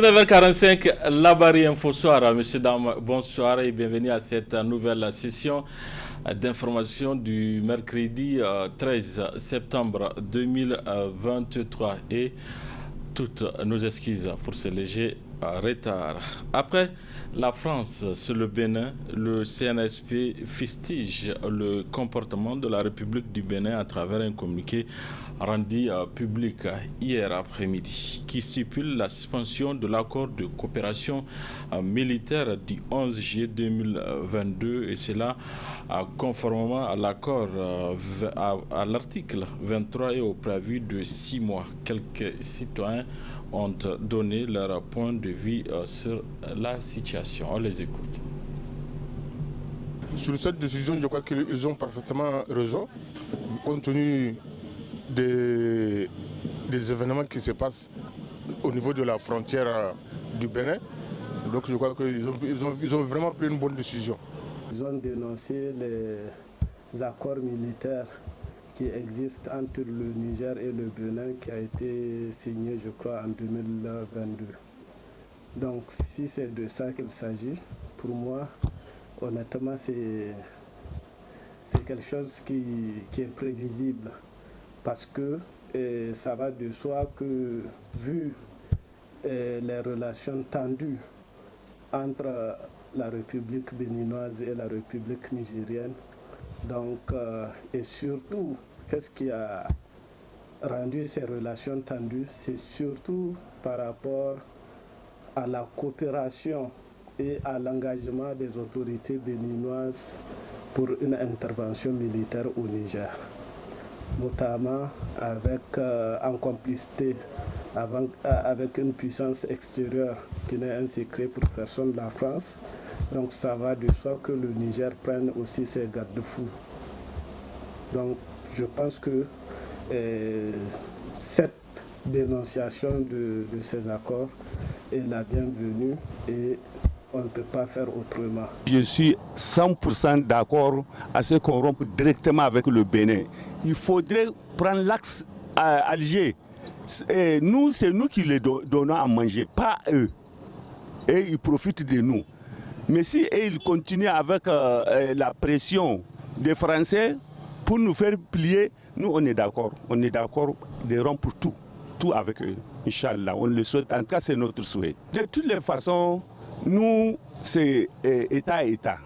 19h45, la barrière Info Soir. Messieurs, dames, bonsoir et bienvenue à cette nouvelle session d'information du mercredi 13 septembre 2023. Et toutes nos excuses pour ce léger retard. Après la France sur le Bénin, le CNSP fustige le comportement de la République du Bénin à travers un communiqué rendu public hier après-midi qui stipule la suspension de l'accord de coopération militaire du 11 juillet 2022 et cela conformément à l'accord à l'article 23 et au préavis de 6 mois. Quelques citoyens ont donné leur point de vue sur la situation. On les écoute. Sur cette décision, je crois qu'ils ont parfaitement raison, compte tenu des événements qui se passent au niveau de la frontière du Bénin. Donc je crois qu'ils ont vraiment pris une bonne décision. Ils ont dénoncé les accords militaires qui existe entre le Niger et le Bénin qui a été signé, je crois, en 2022. Donc, si c'est de ça qu'il s'agit, pour moi, honnêtement, c'est quelque chose qui est prévisible parce que ça va de soi que, vu les relations tendues entre la République béninoise et la République nigérienne, donc, et surtout, qu'est-ce qui a rendu ces relations tendues? C'est surtout par rapport à la coopération et à l'engagement des autorités béninoises pour une intervention militaire au Niger, notamment en complicité avec une puissance extérieure qui n'est un secret pour personne, la France. Donc ça va de soi que le Niger prenne aussi ses garde-fous. Donc je pense que cette dénonciation de ces accords est la bienvenue et on ne peut pas faire autrement. Je suis 100% d'accord à ce qu'on rompe directement avec le Bénin. Il faudrait prendre l'axe à Alger. C'est nous qui les donnons à manger, pas eux. Et ils profitent de nous. Mais si ils continuent avec la pression des Français pour nous faire plier, nous on est d'accord. On est d'accord de rompre tout avec eux. Inch'Allah, on le souhaite. En tout cas, c'est notre souhait. De toutes les façons, nous, c'est État à État.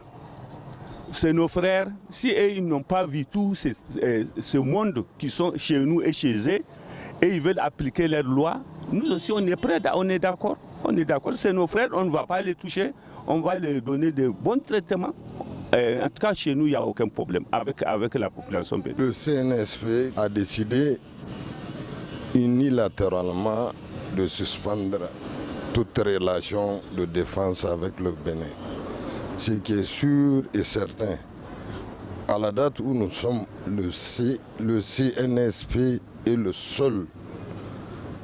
C'est nos frères. Si ils n'ont pas vu tout ce monde qui sont chez nous et chez eux, et ils veulent appliquer leurs lois, nous aussi on est prêts, on est d'accord. On est d'accord, c'est nos frères, on ne va pas les toucher, on va leur donner de bons traitements. En tout cas, chez nous, il n'y a aucun problème avec la population béninoise. Le CNSP a décidé unilatéralement de suspendre toute relation de défense avec le Bénin. Ce qui est sûr et certain, à la date où nous sommes, le CNSP est le seul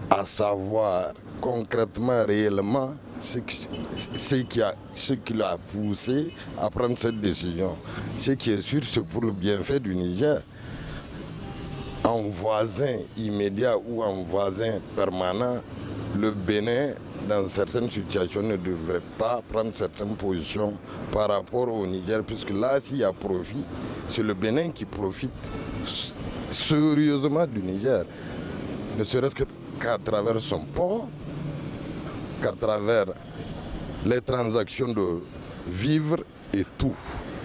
à savoir concrètement, réellement, ce qui l'a poussé à prendre cette décision. Ce qui est sûr, c'est pour le bienfait du Niger. En voisin immédiat ou en voisin permanent, le Bénin, dans certaines situations, ne devrait pas prendre certaines positions par rapport au Niger, puisque là, s'il y a profit, c'est le Bénin qui profite sérieusement du Niger, ne serait-ce qu'à travers son port, qu'à travers les transactions de vivres et tout.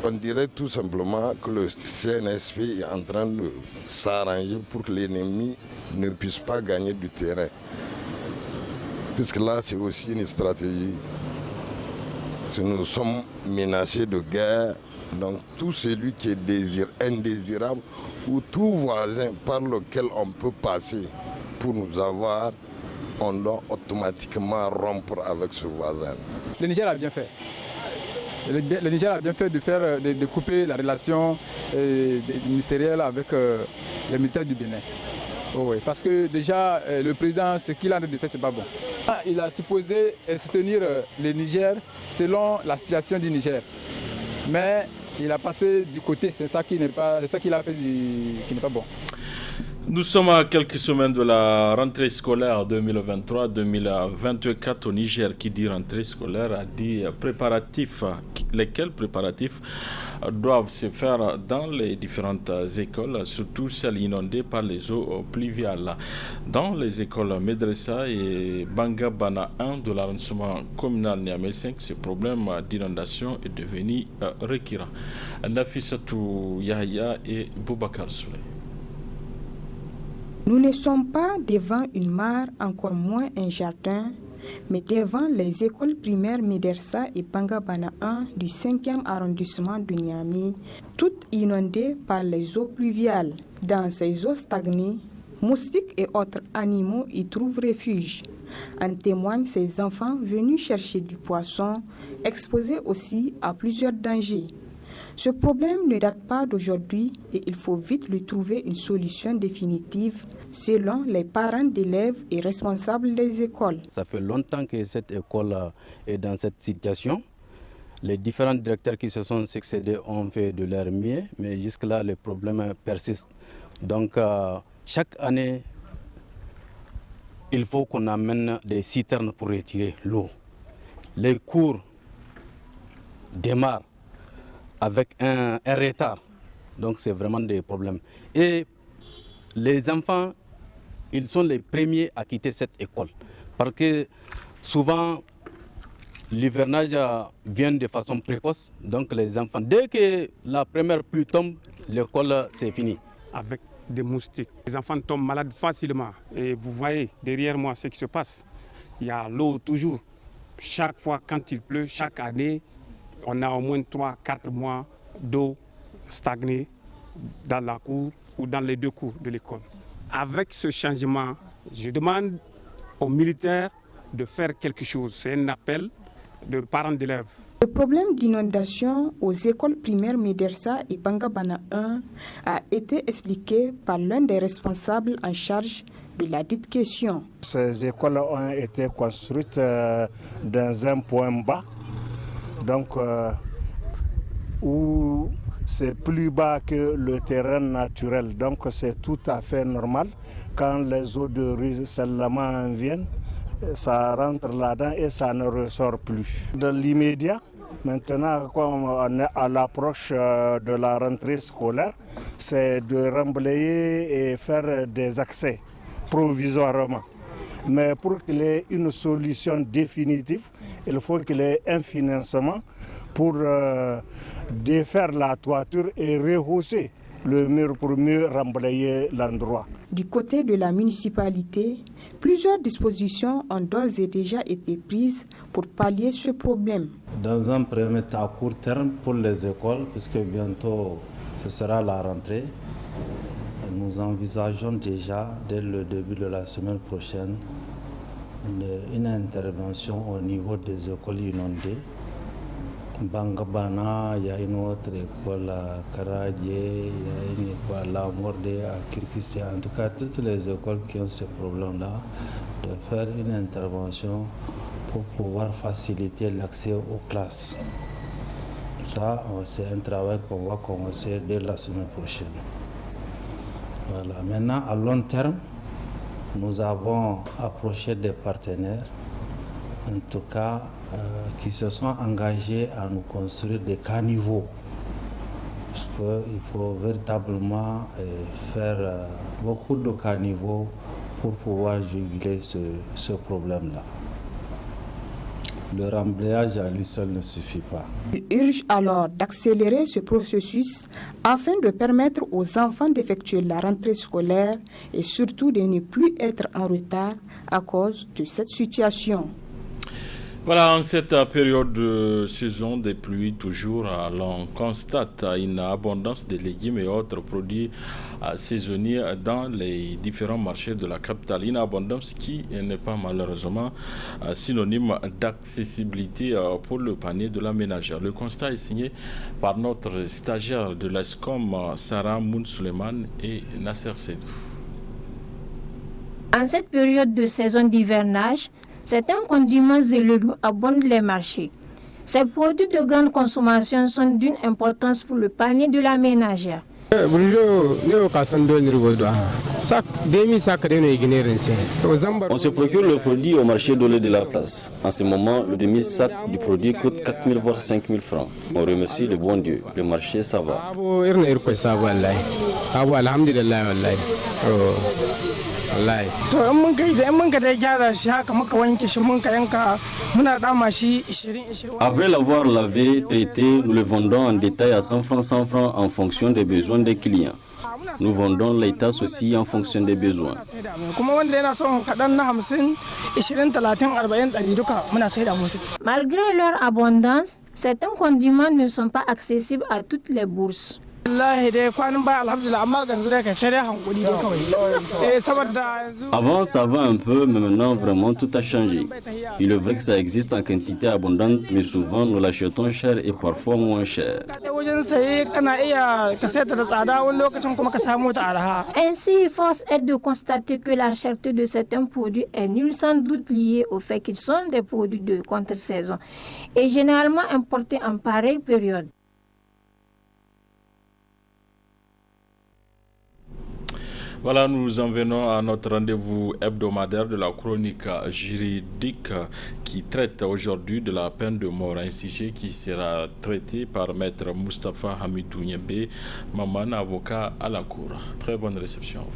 On dirait tout simplement que le CNSP est en train de s'arranger pour que l'ennemi ne puisse pas gagner du terrain. Puisque là, c'est aussi une stratégie. Si nous sommes menacés de guerre, donc tout celui qui est indésirable ou tout voisin par lequel on peut passer pour nous avoir, on doit automatiquement rompre avec ce voisin. Le Niger a bien fait. Le Niger a bien fait de couper la relation ministérielle avec les militaires du Bénin. Oh oui, parce que déjà, le président, ce qu'il a en train de faire, c'est pas bon. Il a supposé soutenir le Niger selon la situation du Niger. Mais il a passé du côté, c'est ça qu'il a fait qui n'est pas bon. Nous sommes à quelques semaines de la rentrée scolaire 2023-2024 au Niger. Qui dit rentrée scolaire a dit préparatifs. Lesquels préparatifs doivent se faire dans les différentes écoles, surtout celles inondées par les eaux pluviales. Dans les écoles Medressa et Bangabana 1 de l'arrondissement communal Niamey 5, ce problème d'inondation est devenu récurrent. Nafissatou Yahya et Boubacar Souley. Nous ne sommes pas devant une mare, encore moins un jardin, mais devant les écoles primaires Medressa et Bangabana 1 du 5e arrondissement de Niamey, toutes inondées par les eaux pluviales. Dans ces eaux stagnées, moustiques et autres animaux y trouvent refuge. En témoignent ces enfants venus chercher du poisson, exposés aussi à plusieurs dangers. Ce problème ne date pas d'aujourd'hui et il faut vite lui trouver une solution définitive selon les parents d'élèves et responsables des écoles. Ça fait longtemps que cette école est dans cette situation. Les différents directeurs qui se sont succédés ont fait de leur mieux, mais jusque-là, les problèmes persistent. Donc, chaque année, il faut qu'on amène des citernes pour retirer l'eau. Les cours démarrent avec un retard. Donc c'est vraiment des problèmes. Et les enfants, ils sont les premiers à quitter cette école. Parce que souvent, l'hivernage vient de façon précoce. Donc les enfants, dès que la première pluie tombe, l'école c'est fini. Avec des moustiques, les enfants tombent malades facilement. Et vous voyez derrière moi ce qui se passe. Il y a l'eau toujours. Chaque fois quand il pleut, chaque année, on a au moins 3-4 mois d'eau stagnée dans la cour ou dans les deux cours de l'école. Avec ce changement, je demande aux militaires de faire quelque chose. C'est un appel de parents d'élèves. Le problème d'inondation aux écoles primaires Medressa et Bangabana 1 a été expliqué par l'un des responsables en charge de la dite question. Ces écoles ont été construites dans un point bas. Donc, où c'est plus bas que le terrain naturel. Donc, c'est tout à fait normal. Quand les eaux de ruissellement viennent, ça rentre là-dedans et ça ne ressort plus. Dans l'immédiat, maintenant, comme on est à l'approche de la rentrée scolaire, c'est de remblayer et faire des accès provisoirement. Mais pour qu'il y ait une solution définitive, il faut qu'il y ait un financement pour défaire la toiture et rehausser le mur pour mieux remblayer l'endroit. Du côté de la municipalité, plusieurs dispositions ont d'ores et déjà été prises pour pallier ce problème. Dans un premier temps à court terme pour les écoles, puisque bientôt ce sera la rentrée, nous envisageons déjà, dès le début de la semaine prochaine, une intervention au niveau des écoles inondées. Bangabana, il y a une autre école à Karadje, il y a une école à Lamorde, à Kirkissé, en tout cas toutes les écoles qui ont ce problème-là, de faire une intervention pour pouvoir faciliter l'accès aux classes. Ça, c'est un travail qu'on va commencer dès la semaine prochaine. Voilà. Maintenant, à long terme, nous avons approché des partenaires, en tout cas, qui se sont engagés à nous construire des caniveaux. Parce qu'il faut véritablement faire beaucoup de caniveaux pour pouvoir juguler ce problème-là. Le remblayage à lui seul ne suffit pas. Il urge alors d'accélérer ce processus afin de permettre aux enfants d'effectuer la rentrée scolaire et surtout de ne plus être en retard à cause de cette situation. Voilà, en cette période de saison des pluies, toujours, l'on constate une abondance de légumes et autres produits saisonniers dans les différents marchés de la capitale. Une abondance qui n'est pas malheureusement synonyme d'accessibilité pour le panier de la ménagère. Le constat est signé par notre stagiaire de l'ESCOM, Sarah Moun-Suleiman et Nasser Sedou. En cette période de saison d'hivernage, certains condiments et légumes abondent les marchés. Ces produits de grande consommation sont d'une importance pour le panier de la ménagère. On se procure le produit au marché de l'eau de la place. En ce moment, le demi-sac du produit coûte 4 000 voire 5 000 francs. On remercie le bon Dieu. Le marché, ça va. Après l'avoir lavé, traité, nous le vendons en détail à 100 francs en fonction des besoins des clients. Nous vendons les tasses aussi en fonction des besoins. Malgré leur abondance, certains condiments ne sont pas accessibles à toutes les bourses. Avant ça va un peu, mais maintenant vraiment tout a changé. Il est vrai que ça existe en quantité abondante, mais souvent nous l'achetons cher et parfois moins cher. Ainsi, force est de constater que la cherté de certains produits est nulle sans doute liée au fait qu'ils sont des produits de contre-saison et généralement importés en pareille période. Voilà, nous en venons à notre rendez-vous hebdomadaire de la chronique juridique qui traite aujourd'hui de la peine de mort, un sujet qui sera traité par maître Moustapha Hamidou Niembé, Maman, avocat à la cour. Très bonne réception à vous.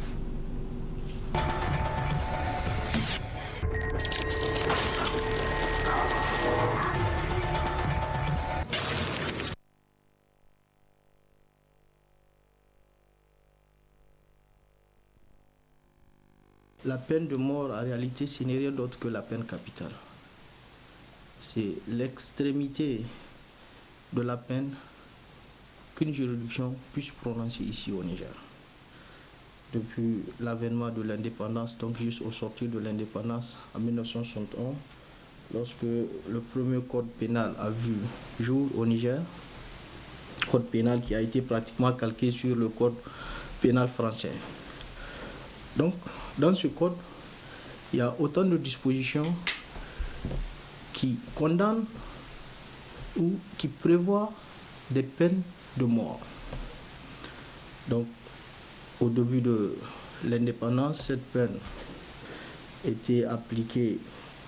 La peine de mort, en réalité, ce n'est rien d'autre que la peine capitale. C'est l'extrémité de la peine qu'une juridiction puisse prononcer ici au Niger. Depuis l'avènement de l'indépendance, donc juste au sortir de l'indépendance en 1971, lorsque le premier code pénal a vu jour au Niger, code pénal qui a été pratiquement calqué sur le code pénal français. Donc, dans ce code, il y a autant de dispositions qui condamnent ou qui prévoient des peines de mort. Donc, au début de l'indépendance, cette peine était appliquée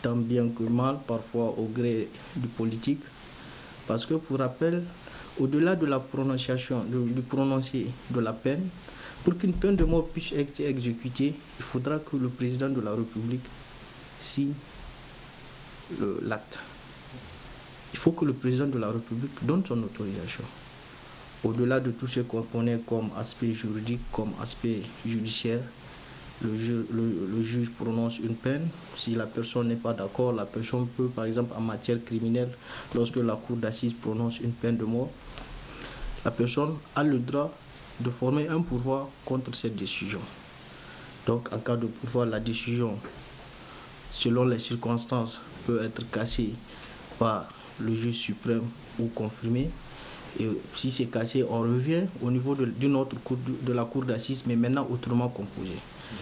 tant bien que mal, parfois au gré du politique, parce que, pour rappel, au-delà de la prononciation, du prononcé de la peine, pour qu'une peine de mort puisse être exécutée, il faudra que le président de la République signe l'acte. Il faut que le président de la République donne son autorisation. Au-delà de tout ce qu'on connaît comme aspect juridique, comme aspect judiciaire, le juge prononce une peine. Si la personne n'est pas d'accord, la personne peut, par exemple, en matière criminelle, lorsque la cour d'assises prononce une peine de mort, la personne a le droit de former un pourvoi contre cette décision. Donc, en cas de pourvoi, la décision, selon les circonstances, peut être cassée par le juge suprême ou confirmée. Et si c'est cassé, on revient au niveau d'une autre cour, de la cour d'assises, mais maintenant autrement composée.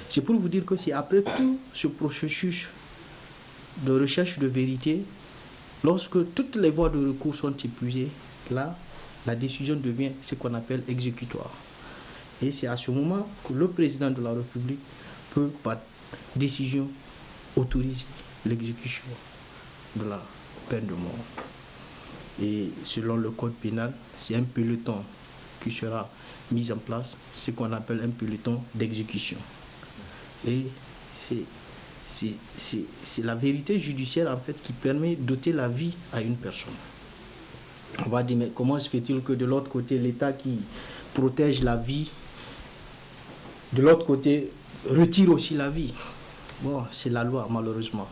C'est pour vous dire que c'est après tout ce processus de recherche de vérité, lorsque toutes les voies de recours sont épuisées, là, la décision devient ce qu'on appelle exécutoire. Et c'est à ce moment que le président de la République peut, par décision, autoriser l'exécution de la peine de mort. Et selon le code pénal, c'est un peloton qui sera mis en place, ce qu'on appelle un peloton d'exécution. Et c'est la vérité judiciaire en fait qui permet d'ôter la vie à une personne. On va dire, mais comment se fait-il que de l'autre côté, l'État qui protège la vie, de l'autre côté, retire aussi la vie? Bon, c'est la loi, malheureusement.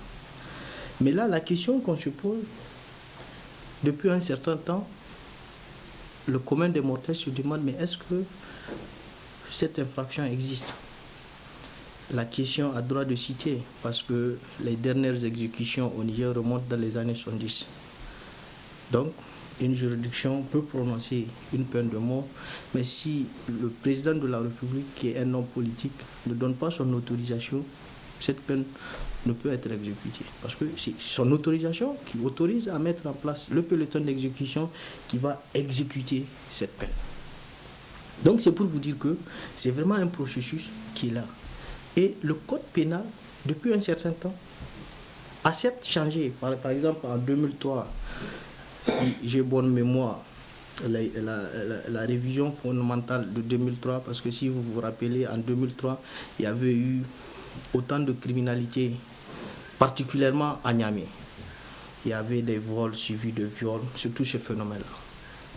Mais là, la question qu'on se pose, depuis un certain temps, le commun des mortels se demande, mais est-ce que cette infraction existe? La question a droit de citer, parce que les dernières exécutions au Niger remontent dans les années 70. Donc, une juridiction peut prononcer une peine de mort, mais si le président de la République, qui est un homme politique, ne donne pas son autorisation, cette peine ne peut être exécutée. Parce que c'est son autorisation qui autorise à mettre en place le peloton d'exécution qui va exécuter cette peine. Donc c'est pour vous dire que c'est vraiment un processus qui est là. Et le code pénal, depuis un certain temps, a certes changé. Par exemple, en 2003, si j'ai bonne mémoire, la révision fondamentale de 2003, parce que si vous vous rappelez, en 2003, il y avait eu autant de criminalité, particulièrement à Niamey. Il y avait des vols suivis de viols, surtout ce phénomène-là.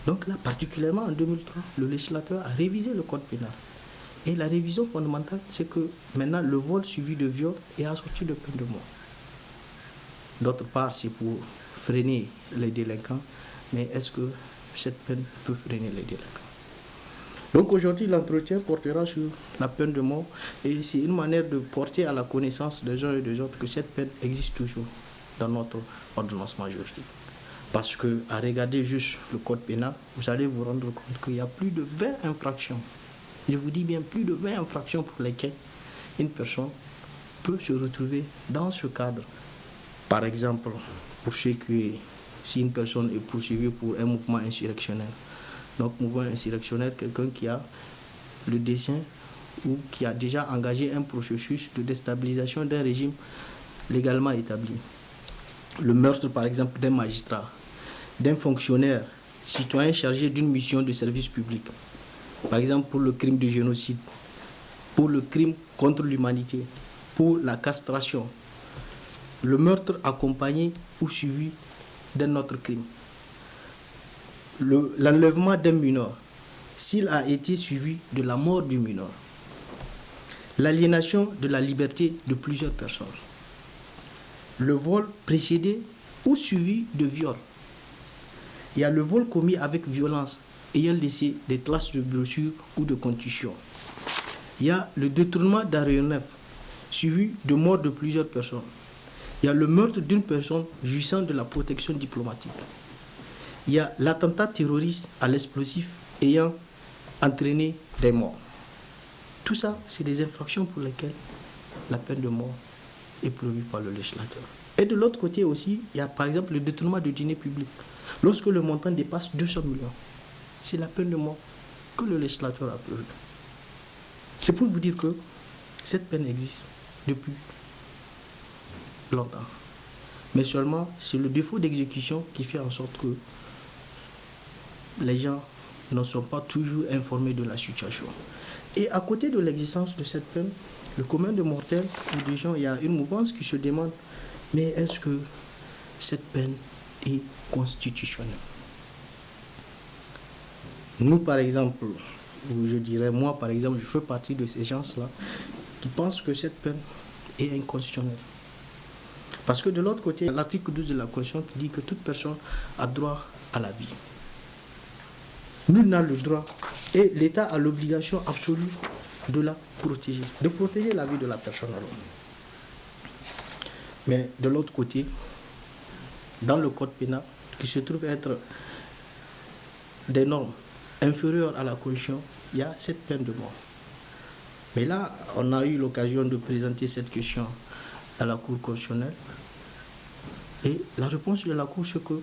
Donc là, particulièrement en 2003, le législateur a révisé le code pénal. Et la révision fondamentale, c'est que maintenant, le vol suivi de viol est assorti de peine de mort. D'autre part, c'est pour freiner les délinquants, mais est-ce que cette peine peut freiner les délinquants? Donc aujourd'hui, l'entretien portera sur la peine de mort et c'est une manière de porter à la connaissance des uns et des autres que cette peine existe toujours dans notre ordonnancement juridique. Parce qu'à regarder juste le code pénal, vous allez vous rendre compte qu'il y a plus de 20 infractions. Je vous dis bien plus de 20 infractions pour lesquelles une personne peut se retrouver dans ce cadre. Par exemple, pour ce qui est, si une personne est poursuivie pour un mouvement insurrectionnel, donc mouvement insurrectionnel, quelqu'un qui a le dessein ou qui a déjà engagé un processus de déstabilisation d'un régime légalement établi. Le meurtre, par exemple, d'un magistrat, d'un fonctionnaire citoyen chargé d'une mission de service public, par exemple pour le crime de génocide, pour le crime contre l'humanité, pour la castration, le meurtre accompagné ou suivi d'un autre crime, l'enlèvement d'un mineur, s'il a été suivi de la mort du mineur, l'aliénation de la liberté de plusieurs personnes, le vol précédé ou suivi de viol. Il y a le vol commis avec violence, ayant laissé des traces de blessures ou de contusions. Il y a le détournement d'aéronef, suivi de mort de plusieurs personnes. Il y a le meurtre d'une personne jouissant de la protection diplomatique. Il y a l'attentat terroriste à l'explosif ayant entraîné des morts. Tout ça, c'est des infractions pour lesquelles la peine de mort est prévue par le législateur. Et de l'autre côté aussi, il y a par exemple le détournement de deniers publics. Lorsque le montant dépasse 200 millions, c'est la peine de mort que le législateur a prévue. C'est pour vous dire que cette peine existe depuis longtemps. Mais seulement, c'est le défaut d'exécution qui fait en sorte que les gens ne sont pas toujours informés de la situation. Et à côté de l'existence de cette peine, le commun des mortels ou des gens, il y a une mouvance qui se demande, mais est-ce que cette peine est constitutionnelle? Nous, par exemple, ou je dirais moi, par exemple, je fais partie de ces gens-là qui pensent que cette peine est inconstitutionnelle. Parce que de l'autre côté, l'article 12 de la Constitution qui dit que toute personne a droit à la vie. Nul n'a le droit et l'État a l'obligation absolue de la protéger, de protéger la vie de la personne alors. Mais de l'autre côté, dans le code pénal, qui se trouve être des normes inférieures à la Constitution, il y a cette peine de mort. Mais là, on a eu l'occasion de présenter cette question à la Cour constitutionnelle. Et la réponse de la Cour, c'est que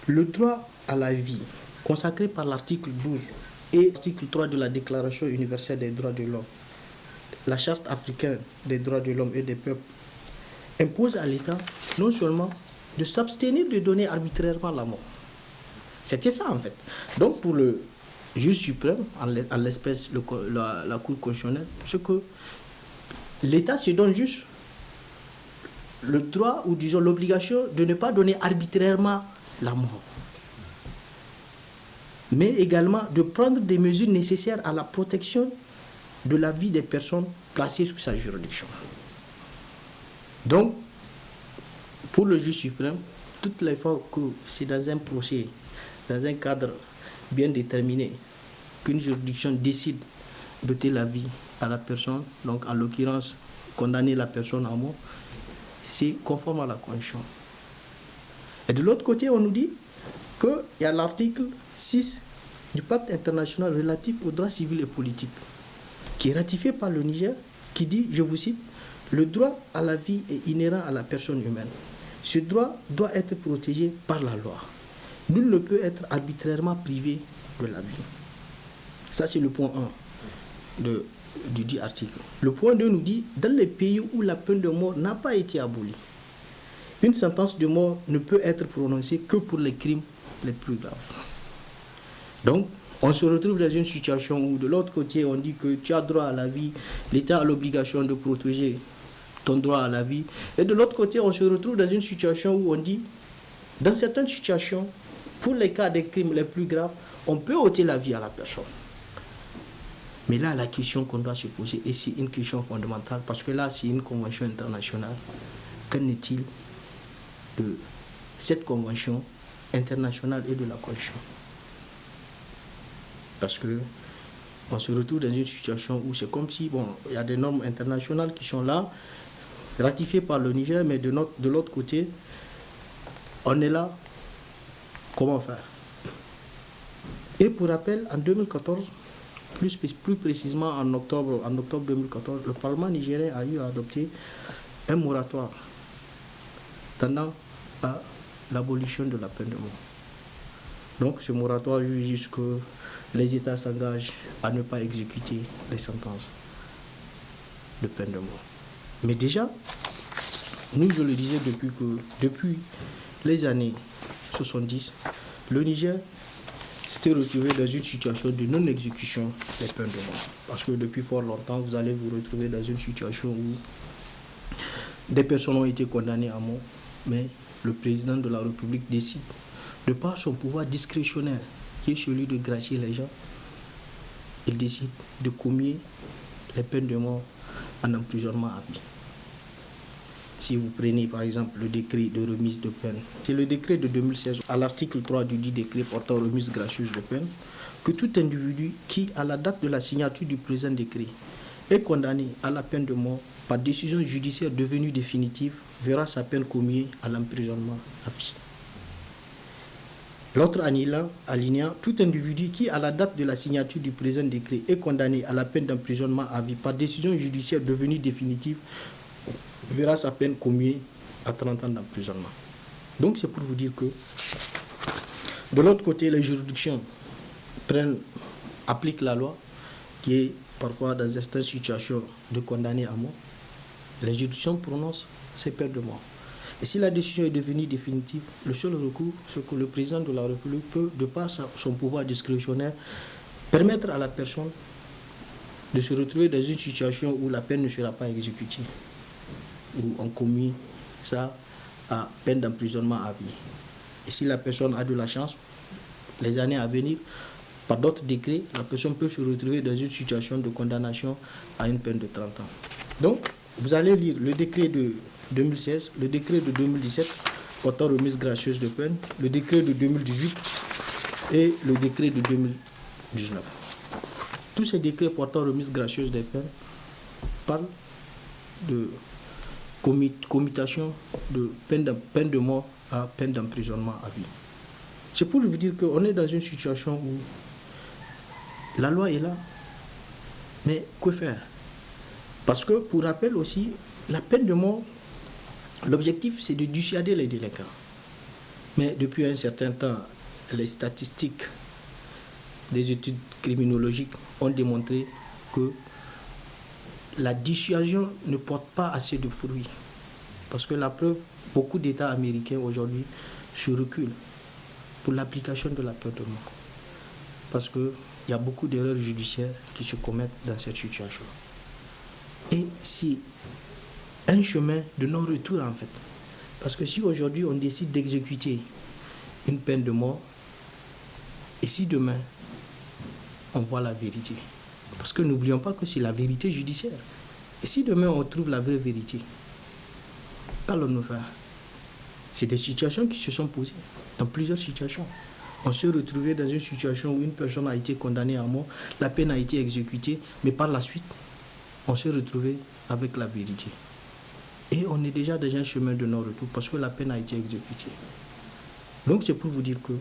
le droit à la vie, consacré par l'article 12 et l'article 3 de la Déclaration universelle des droits de l'homme, la Charte africaine des droits de l'homme et des peuples, impose à l'État non seulement de s'abstenir de donner arbitrairement la mort. C'était ça en fait. Donc pour le juge suprême, en l'espèce la Cour constitutionnelle, c'est que l'État se donne juste le droit ou disons l'obligation de ne pas donner arbitrairement la mort, mais également de prendre des mesures nécessaires à la protection de la vie des personnes placées sous sa juridiction. Donc, pour le juge suprême, toutes les fois que c'est dans un procès, dans un cadre bien déterminé, qu'une juridiction décide d'ôter la vie à la personne, donc en l'occurrence condamner la personne à mort, c'est conforme à la Constitution. Et de l'autre côté, on nous dit qu'il y a l'article 6 du pacte international relatif aux droits civils et politiques, qui est ratifié par le Niger, qui dit, je vous cite, « Le droit à la vie est inhérent à la personne humaine. Ce droit doit être protégé par la loi. Nul ne peut être arbitrairement privé de la vie. Ça, c'est le point 1 du dit article. Le point 2 nous dit, dans les pays où la peine de mort n'a pas été abolie, une sentence de mort ne peut être prononcée que pour les crimes les plus graves. Donc, on se retrouve dans une situation où de l'autre côté, on dit que tu as droit à la vie, l'État a l'obligation de protéger ton droit à la vie. Et de l'autre côté, on se retrouve dans une situation où on dit, dans certaines situations, pour les cas des crimes les plus graves, on peut ôter la vie à la personne. Mais là, la question qu'on doit se poser, et c'est une question fondamentale, parce que là, c'est une convention internationale. Qu'en est-il de cette convention internationale et de la Constitution? Parce que on se retrouve dans une situation où c'est comme si, bon, il y a des normes internationales qui sont là, ratifiées par le Niger, mais de l'autre côté, on est là, comment faire? Et pour rappel, en 2014, plus précisément en octobre 2014, le Parlement nigérien a eu à adopter un moratoire tendant à l'abolition de la peine de mort. Donc ce moratoire juge que les États s'engagent à ne pas exécuter les sentences de peine de mort. Mais déjà, nous, je le disais depuis les années 70, le Niger s'était retrouvé dans une situation de non-exécution des peines de mort. Parce que depuis fort longtemps, vous allez vous retrouver dans une situation où des personnes ont été condamnées à mort, mais le président de la République décide, de par son pouvoir discrétionnaire, qui est celui de gracier les gens, il décide de commuer les peines de mort en emprisonnement à vie. Si vous prenez par exemple le décret de remise de peine, c'est le décret de 2016, à l'article 3 du dit décret portant remise gracieuse de peine, que tout individu qui, à la date de la signature du présent décret, est condamné à la peine de mort par décision judiciaire devenue définitive, verra sa peine commuée à l'emprisonnement à vie. L'autre alinéa, tout individu qui, à la date de la signature du présent décret, est condamné à la peine d'emprisonnement à vie par décision judiciaire devenue définitive, verra sa peine commuée à 30 ans d'emprisonnement. Donc c'est pour vous dire que, de l'autre côté, les juridictions appliquent la loi, qui est parfois dans certaines situations de condamné à mort. Les juridictions prononcent ces peines de mort. Et si la décision est devenue définitive, le seul recours, c'est que le président de la République peut, de par son pouvoir discrétionnaire, permettre à la personne de se retrouver dans une situation où la peine ne sera pas exécutée, où on commet ça à peine d'emprisonnement à vie. Et si la personne a de la chance, les années à venir, par d'autres décrets, la personne peut se retrouver dans une situation de condamnation à une peine de 30 ans. Donc, vous allez lire le décret de 2016, le décret de 2017 portant remise gracieuse de peine, le décret de 2018 et le décret de 2019. Tous ces décrets portant remise gracieuse des peines parlent de commutation de peine de mort à peine d'emprisonnement à vie. C'est pour vous dire qu'on est dans une situation où la loi est là, mais que faire? Parce que, pour rappel aussi, la peine de mort, l'objectif, c'est de dissuader les délinquants. Mais depuis un certain temps, les statistiques des études criminologiques ont démontré que la dissuasion ne porte pas assez de fruits. Parce que la preuve, beaucoup d'États américains aujourd'hui se reculent pour l'application de la peine de mort. Parce qu'il y a beaucoup d'erreurs judiciaires qui se commettent dans cette situation. Et c'est un chemin de non-retour en fait. Parce que si aujourd'hui on décide d'exécuter une peine de mort, et si demain on voit la vérité, parce que n'oublions pas que c'est la vérité judiciaire, et si demain on trouve la vraie vérité, qu'allons-nous faire? C'est des situations qui se sont posées, dans plusieurs situations. On s'est retrouvé dans une situation où une personne a été condamnée à mort, la peine a été exécutée, mais par la suite, on s'est retrouvé avec la vérité. Et on est déjà dans un chemin de non-retour parce que la peine a été exécutée. Donc c'est pour vous dire que...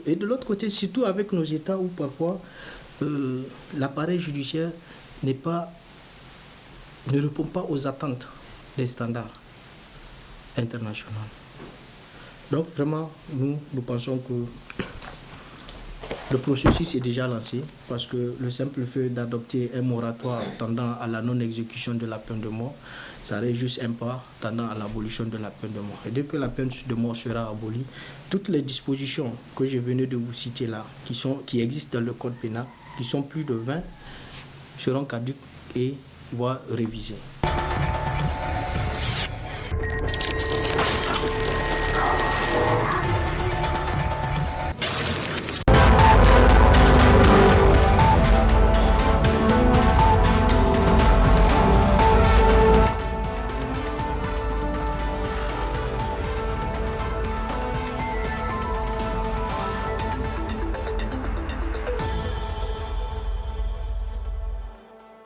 Et de l'autre côté, surtout avec nos États où parfois l'appareil judiciaire ne répond pas aux attentes des standards internationaux. Donc vraiment, nous pensons que le processus est déjà lancé parce que le simple fait d'adopter un moratoire tendant à la non-exécution de la peine de mort, ça serait juste un pas tendant à l'abolition de la peine de mort. Et dès que la peine de mort sera abolie, toutes les dispositions que je venais de vous citer là, qui existent dans le code pénal, qui sont plus de 20, seront caduques et voire révisées.